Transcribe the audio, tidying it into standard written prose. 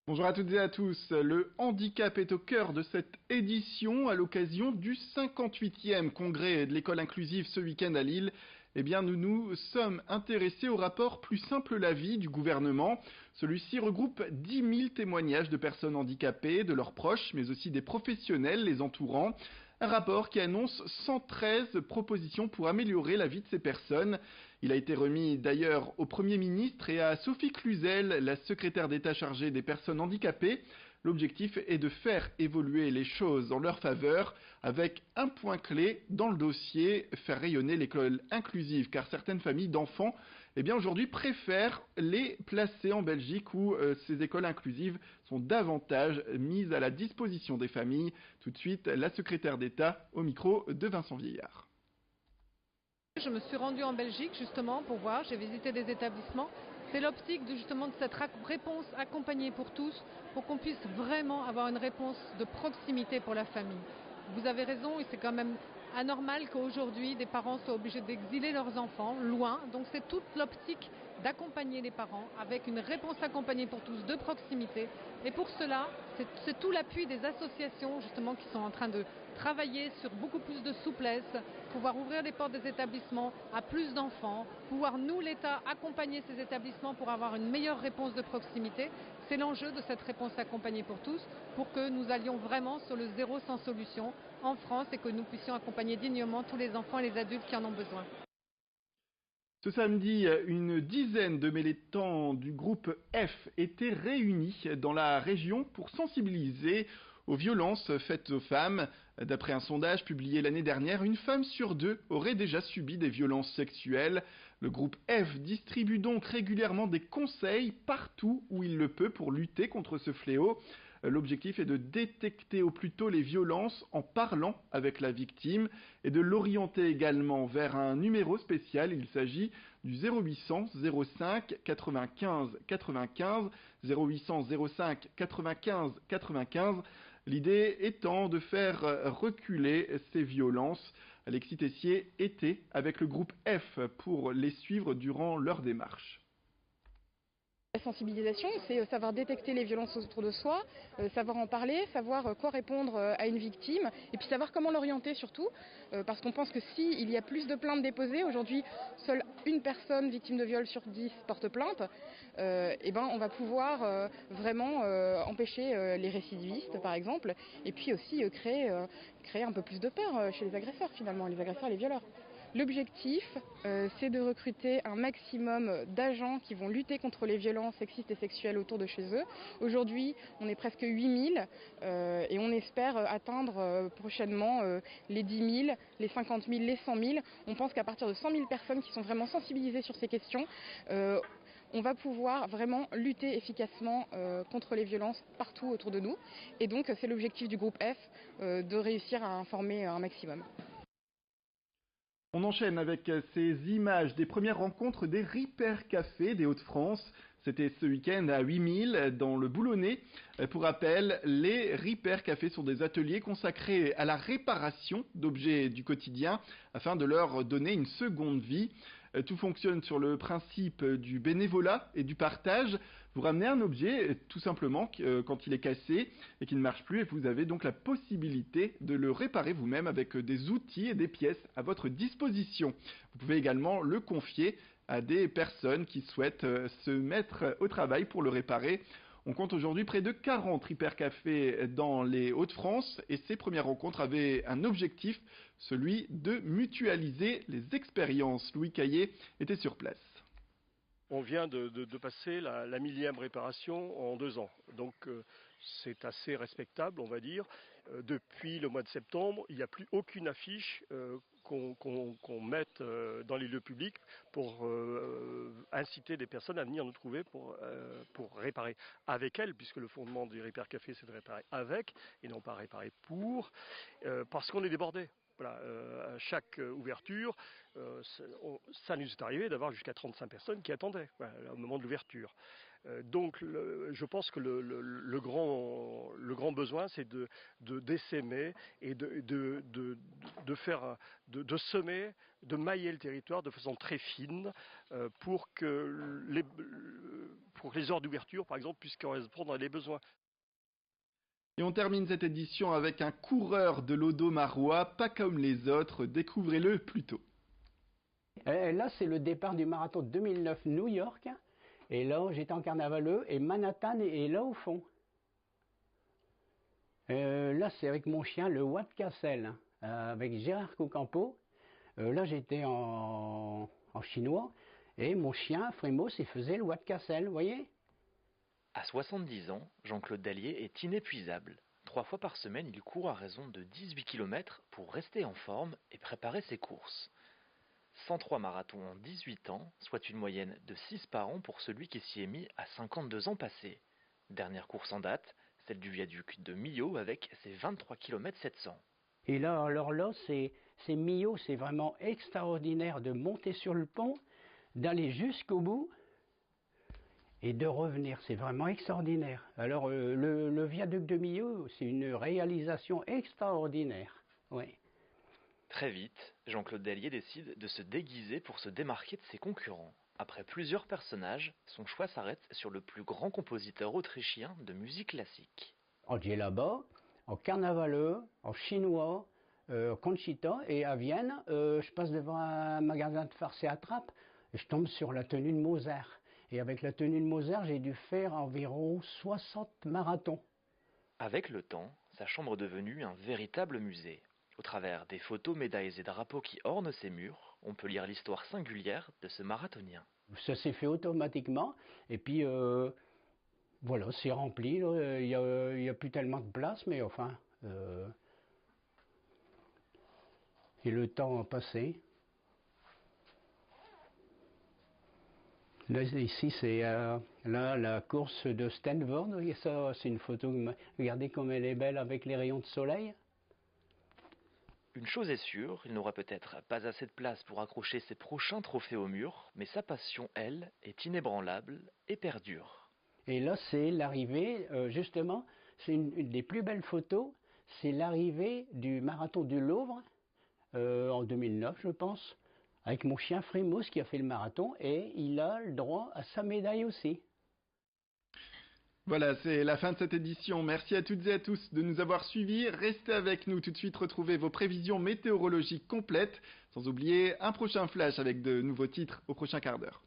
Bonjour à toutes et à tous. Le handicap est au cœur de cette édition à l'occasion du 58e congrès de l'école inclusive ce week-end à Lille. Eh bien, nous nous sommes intéressés au rapport Plus simple la vie du gouvernement. Celui-ci regroupe 10 000 témoignages de personnes handicapées, de leurs proches, mais aussi des professionnels les entourant. Un rapport qui annonce 113 propositions pour améliorer la vie de ces personnes. Il a été remis d'ailleurs au Premier ministre et à Sophie Cluzel, la secrétaire d'État chargée des personnes handicapées. L'objectif est de faire évoluer les choses en leur faveur avec un point clé dans le dossier, faire rayonner l'école inclusive car certaines familles d'enfants aujourd'hui préfèrent les placer en Belgique où ces écoles inclusives sont davantage mises à la disposition des familles. Tout de suite, la secrétaire d'État au micro de Vincent Vieillard. Je me suis rendue en Belgique justement pour voir, j'ai visité des établissements. C'est l'optique de cette réponse accompagnée pour tous, pour qu'on puisse vraiment avoir une réponse de proximité pour la famille. Vous avez raison, et c'est quand même anormal qu'aujourd'hui des parents soient obligés d'exiler leurs enfants loin. Donc c'est toute l'optique d'accompagner les parents avec une réponse accompagnée pour tous de proximité. Et pour cela, c'est tout l'appui des associations justement qui sont en train de travailler sur beaucoup plus de souplesse, pouvoir ouvrir les portes des établissements à plus d'enfants, pouvoir nous, l'État, accompagner ces établissements pour avoir une meilleure réponse de proximité. C'est l'enjeu de cette réponse accompagnée pour tous, pour que nous allions vraiment sur le zéro sans solution en France et que nous puissions accompagner dignement tous les enfants et les adultes qui en ont besoin. Ce samedi, une dizaine de militants du groupe F étaient réunis dans la région pour sensibiliser aux violences faites aux femmes. D'après un sondage publié l'année dernière, une femme sur deux aurait déjà subi des violences sexuelles. Le groupe F distribue donc régulièrement des conseils partout où il le peut pour lutter contre ce fléau. L'objectif est de détecter au plus tôt les violences en parlant avec la victime et de l'orienter également vers un numéro spécial. Il s'agit du 0800 05 95 95 0800 05 95 95. L'idée étant de faire reculer ces violences. Alexis Tessier était avec le groupe F pour les suivre durant leur démarche. La sensibilisation, c'est savoir détecter les violences autour de soi, savoir en parler, savoir quoi répondre à une victime et puis savoir comment l'orienter surtout, parce qu'on pense que s'il y a plus de plaintes déposées, aujourd'hui seule une personne victime de viol sur 10 porte plainte, on va pouvoir vraiment empêcher les récidivistes par exemple, et puis aussi créer un peu plus de peur chez les agresseurs finalement, les agresseurs et les violeurs. L'objectif, c'est de recruter un maximum d'agents qui vont lutter contre les violences sexistes et sexuelles autour de chez eux. Aujourd'hui, on est presque 8000 et on espère atteindre prochainement les 10 000, les 50 000, les 100 000. On pense qu'à partir de 100 000 personnes qui sont vraiment sensibilisées sur ces questions, on va pouvoir vraiment lutter efficacement contre les violences partout autour de nous. Et donc, c'est l'objectif du groupe F de réussir à informer un maximum. On enchaîne avec ces images des premières rencontres des Repair Café des Hauts-de-France. C'était ce week-end à 8000 dans le Boulonnais. Pour rappel, les Repair Café sont des ateliers consacrés à la réparation d'objets du quotidien afin de leur donner une seconde vie. Tout fonctionne sur le principe du bénévolat et du partage. Vous ramenez un objet tout simplement quand il est cassé et qu'il ne marche plus et vous avez donc la possibilité de le réparer vous-même avec des outils et des pièces à votre disposition. Vous pouvez également le confier à des personnes qui souhaitent se mettre au travail pour le réparer. On compte aujourd'hui près de 40 Repair Café dans les Hauts-de-France et ces premières rencontres avaient un objectif, celui de mutualiser les expériences. Louis Caillé était sur place. On vient de passer la 1000e réparation en 2 ans, donc c'est assez respectable on va dire. Depuis le mois de septembre, il n'y a plus aucune affiche qu'on mette dans les lieux publics pour inciter des personnes à venir nous trouver pour réparer avec elles, puisque le fondement du Repair Café c'est de réparer avec et non pas réparer pour, parce qu'on est débordé. Voilà, à chaque ouverture, ça nous est arrivé d'avoir jusqu'à 35 personnes qui attendaient au moment de l'ouverture. Donc je pense que le grand besoin c'est d'essaimer et de semer, de mailler le territoire de façon très fine pour pour que les heures d'ouverture, par exemple, puissent correspondre à les besoins. Et on termine cette édition avec un coureur de l'Odo-Marois, pas comme les autres, découvrez-le plus tôt. Là, c'est le départ du marathon 2009 New York. Et là, j'étais en carnavaleux et Manhattan est là au fond. Là, c'est avec mon chien, le Watt Cassel, avec Gérard Cocampo. Là, j'étais en chinois et mon chien, Frimos, il faisait le Watt Cassel, vous voyez? À 70 ans, Jean-Claude Dallier est inépuisable. 3 fois par semaine, il court à raison de 18 km pour rester en forme et préparer ses courses. 103 marathons en 18 ans, soit une moyenne de 6 par an pour celui qui s'y est mis à 52 ans passés. Dernière course en date, celle du viaduc de Millau avec ses 23 km 700. Et là, alors là, c'est Millau, c'est vraiment extraordinaire de monter sur le pont, d'aller jusqu'au bout et de revenir. C'est vraiment extraordinaire. Alors, le viaduc de Millau, c'est une réalisation extraordinaire. Oui. Très vite, Jean-Claude Dallier décide de se déguiser pour se démarquer de ses concurrents. Après plusieurs personnages, son choix s'arrête sur le plus grand compositeur autrichien de musique classique. En là-bas, en carnavaleux, en chinois, Conchita, et à Vienne, je passe devant un magasin de farce et attrape, et je tombe sur la tenue de Mozart. Et avec la tenue de Mozart, j'ai dû faire environ 60 marathons. Avec le temps, sa chambre est devenue un véritable musée. Au travers des photos, médailles et drapeaux qui ornent ses murs, on peut lire l'histoire singulière de ce marathonien. Ça s'est fait automatiquement, et puis voilà, c'est rempli, il n'y a plus tellement de place, mais enfin, et le temps a passé. Là, ici, c'est là, la course de Stanford, voyez ça, c'est une photo, regardez comme elle est belle avec les rayons de soleil. Une chose est sûre, il n'aura peut-être pas assez de place pour accrocher ses prochains trophées au mur, mais sa passion, elle, est inébranlable et perdure. Et là, c'est l'arrivée, justement, c'est une des plus belles photos, c'est l'arrivée du marathon du Louvre, en 2009, je pense, avec mon chien Frimos qui a fait le marathon, et il a le droit à sa médaille aussi. Voilà, c'est la fin de cette édition. Merci à toutes et à tous de nous avoir suivis. Restez avec nous tout de suite, retrouvez vos prévisions météorologiques complètes, sans oublier un prochain flash avec de nouveaux titres au prochain quart d'heure.